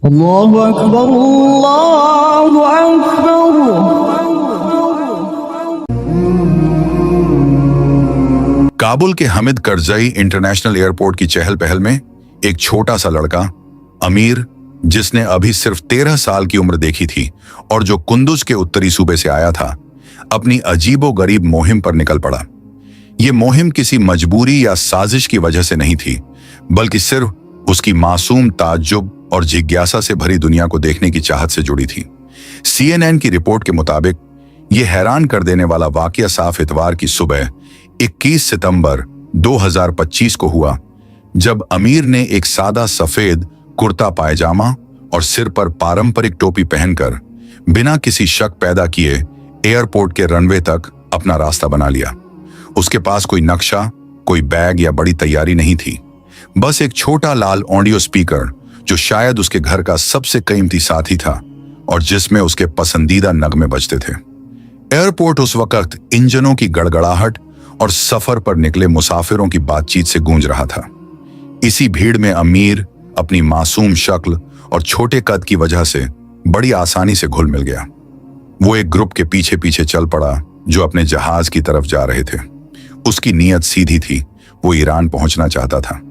अल्लाहु अकबर, अल्लाहु अकबर। काबुल के हामिद करजई इंटरनेशनल एयरपोर्ट की चहल पहल में एक छोटा सा लड़का अमीर, जिसने अभी सिर्फ 13 साल की उम्र देखी थी और जो कुंदुज के उत्तरी सूबे से आया था, अपनी अजीबोगरीब मुहिम पर निकल पड़ा। ये मुहिम किसी मजबूरी या साजिश की वजह से नहीं थी, बल्कि सिर्फ उसकी मासूम ताज्जुब और जिज्ञासा से भरी दुनिया को देखने की चाहत से जुड़ी थी। CNN की रिपोर्ट के मुताबिक यह हैरान कर देने वाला वाकया साफ इतवार की सुबह 21 सितंबर 2025 को हुआ, जब अमीर ने एक सादा सफेद कुर्ता पायजामा और सिर पर पारंपरिक टोपी पहनकर बिना किसी शक पैदा किए एयरपोर्ट के रनवे तक अपना रास्ता बना लिया। उसके पास कोई नक्शा, कोई बैग या बड़ी तैयारी नहीं थी, बस एक छोटा लाल ऑडियो स्पीकर जो शायद उसके घर का सबसे कीमती साथी था और जिसमें उसके पसंदीदा नगमे बजते थे। एयरपोर्ट उस वक्त इंजनों की गड़गड़ाहट और सफर पर निकले मुसाफिरों की बातचीत से गूंज रहा था। इसी भीड़ में अमीर अपनी मासूम शक्ल और छोटे कद की वजह से बड़ी आसानी से घुल मिल गया। वो एक ग्रुप के पीछे पीछे चल पड़ा जो अपने जहाज की तरफ जा रहे थे। उसकी नीयत सीधी थी, वो ईरान पहुंचना चाहता था,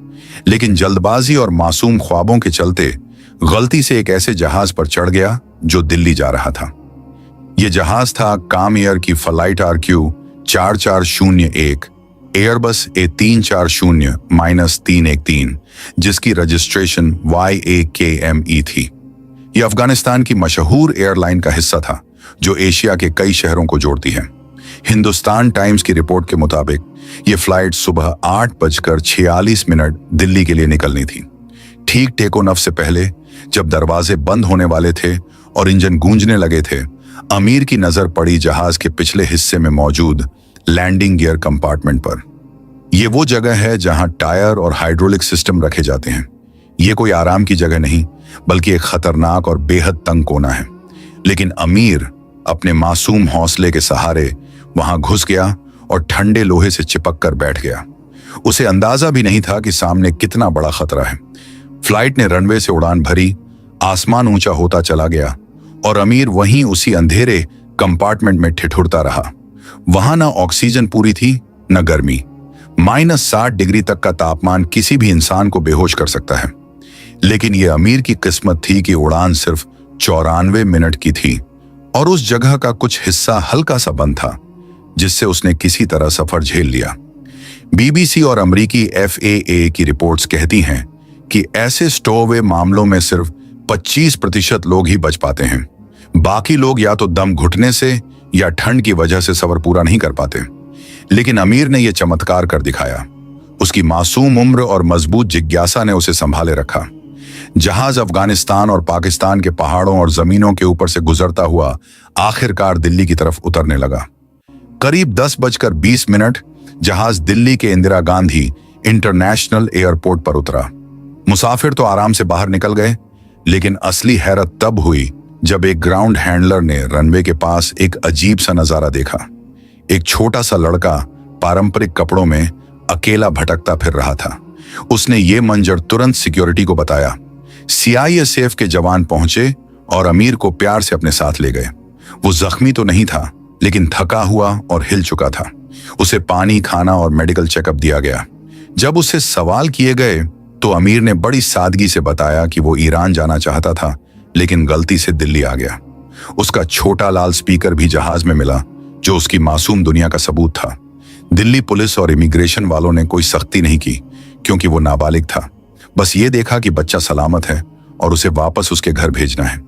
लेकिन जल्दबाजी और मासूम ख्वाबों के चलते गलती से एक ऐसे जहाज पर चढ़ गया जो दिल्ली जा रहा था। यह जहाज था काम एयर की फ्लाइट RQ4401 एयरबस A340-313, जिसकी रजिस्ट्रेशन YAKME थी। यह अफगानिस्तान की मशहूर एयरलाइन का हिस्सा था जो एशिया के कई शहरों को जोड़ती है। हिंदुस्तान टाइम्स की रिपोर्ट के मुताबिक यह फ्लाइट सुबह 8:46 दिल्ली के लिए निकलनी थी। ठीक टेक ऑफ से पहले जब दरवाजे बंद होने वाले थे और इंजन गूंजने लगे थे, अमीर की नजर पड़ी जहाज के पिछले हिस्से में मौजूद लैंडिंग गियर कंपार्टमेंट पर। यह वो जगह है जहां टायर और हाइड्रोलिक सिस्टम रखे जाते हैं। यह कोई आराम की जगह नहीं, बल्कि एक खतरनाक और बेहद तंग कोना है। लेकिन अमीर अपने मासूम हौसले के सहारे वहां घुस गया और ठंडे लोहे से चिपक कर बैठ गया। उसे अंदाजा भी नहीं था कि सामने कितना बड़ा खतरा है। फ्लाइट ने रनवे से उड़ान भरी, आसमान ऊंचा होता चला गया और अमीर वहीं उसी अंधेरे कंपार्टमेंट में ठिठुरता रहा। वहां ना ऑक्सीजन पूरी थी, न गर्मी। -60 डिग्री तक का तापमान किसी भी इंसान को बेहोश कर सकता है। लेकिन यह अमीर की किस्मत थी कि उड़ान सिर्फ 94 मिनट की थी और उस जगह का कुछ हिस्सा हल्का सा बंद था, जिससे उसने किसी तरह सफर झेल लिया। BBC और अमेरिकी FAA की रिपोर्ट्स कहती हैं कि ऐसे स्टोवे मामलों में सिर्फ 25% लोग ही बच पाते हैं। बाकी लोग या तो दम घुटने से या ठंड की वजह से सफर पूरा नहीं कर पाते। लेकिन अमीर ने यह चमत्कार कर दिखाया। उसकी मासूम उम्र और मजबूत जिज्ञासा ने उसे संभाले रखा। जहाज अफगानिस्तान और पाकिस्तान के पहाड़ों और जमीनों के ऊपर से गुजरता हुआ आखिरकार दिल्ली की तरफ उतरने लगा। करीब 10:20 जहाज दिल्ली के इंदिरा गांधी इंटरनेशनल एयरपोर्ट पर उतरा। मुसाफिर तो आराम से बाहर निकल गए, लेकिन असली हैरत तब हुई जब एक ग्राउंड हैंडलर ने रनवे के पास एक अजीब सा नजारा देखा। एक छोटा सा लड़का पारंपरिक कपड़ों में अकेला भटकता फिर रहा था। उसने ये मंजर तुरंत सिक्योरिटी को बताया। CISF के जवान पहुंचे और अमीर को प्यार से अपने साथ ले गए। वो जख्मी तो नहीं था, लेकिन थका हुआ और हिल चुका था। उसे पानी, खाना और मेडिकल चेकअप दिया गया। जब उससे सवाल किए गए तो अमीर ने बड़ी सादगी से बताया कि वो ईरान जाना चाहता था, लेकिन गलती से दिल्ली आ गया। उसका छोटा लाल स्पीकर भी जहाज में मिला, जो उसकी मासूम दुनिया का सबूत था। दिल्ली पुलिस और इमिग्रेशन वालों ने कोई सख्ती नहीं की, क्योंकि वो नाबालिग था। बस ये देखा कि बच्चा सलामत है और उसे वापस उसके घर भेजना है।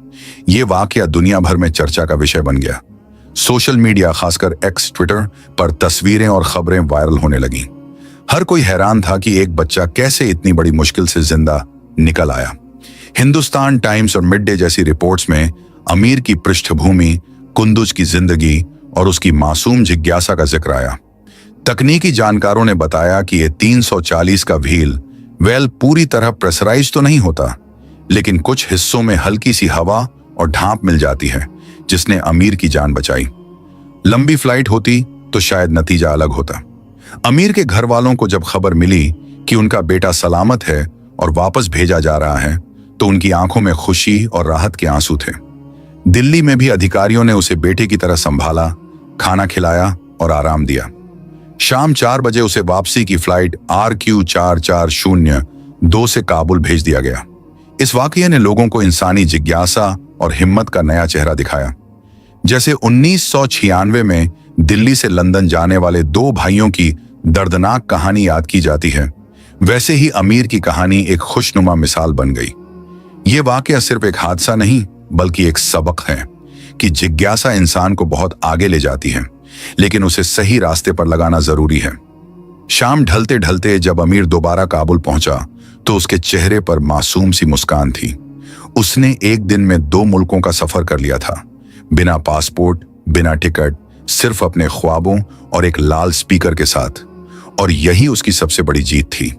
ये वाकया दुनिया भर में चर्चा का विषय बन गया। सोशल मीडिया, खासकर X ट्विटर पर तस्वीरें और खबरें वायरल होने लगीं। हर कोई हैरान था कि एक बच्चा कैसे इतनी बड़ी मुश्किल से जिंदा निकल आया। हिंदुस्तान टाइम्स और मिड डे जैसी रिपोर्ट्स में अमीर की पृष्ठभूमि, कुंदुज की जिंदगी और उसकी मासूम जिज्ञासा का जिक्र आया। तकनीकी जानकारों ने बताया कि यह 340 का व्हील पूरी तरह प्रेशराइज तो नहीं होता, लेकिन कुछ हिस्सों में हल्की सी हवा और ढांप मिल जाती है, जिसने अमीर की जान बचाई। लंबी फ्लाइट होती तो शायद नतीजा अलग होता। अमीर के घर वालों को जब खबर मिली कि उनका बेटा सलामत है और वापस भेजा जा रहा है, तो उनकी आंखों में खुशी और राहत के आंसू थे। दिल्ली में भी अधिकारियों ने उसे बेटे की तरह संभाला, खाना खिलाया और आराम दिया। शाम 4 बजे उसे वापसी की फ्लाइट RQ4402 से काबुल भेज दिया गया। इस वाकये ने लोगों को इंसानी जिज्ञासा और हिम्मत का नया चेहरा दिखाया। जैसे 1996 में दिल्ली से लंदन जाने वाले 2 भाइयों की दर्दनाक कहानी याद की जाती है, वैसे ही अमीर की कहानी एक खुशनुमा मिसाल बन गई। ये वाकया सिर्फ एक हादसा नहीं बल्कि एक सबक है कि जिज्ञासा इंसान को बहुत आगे ले जाती है, लेकिन उसे सही रास्ते पर लगाना जरूरी है। शाम ढलते ढलते जब अमीर दोबारा काबुल पहुंचा तो उसके चेहरे पर मासूम सी मुस्कान थी। उसने एक दिन में 2 मुल्कों का सफर कर लिया था, बिना पासपोर्ट, बिना टिकट, सिर्फ अपने ख्वाबों और एक लाल स्पीकर के साथ। और यही उसकी सबसे बड़ी जीत थी।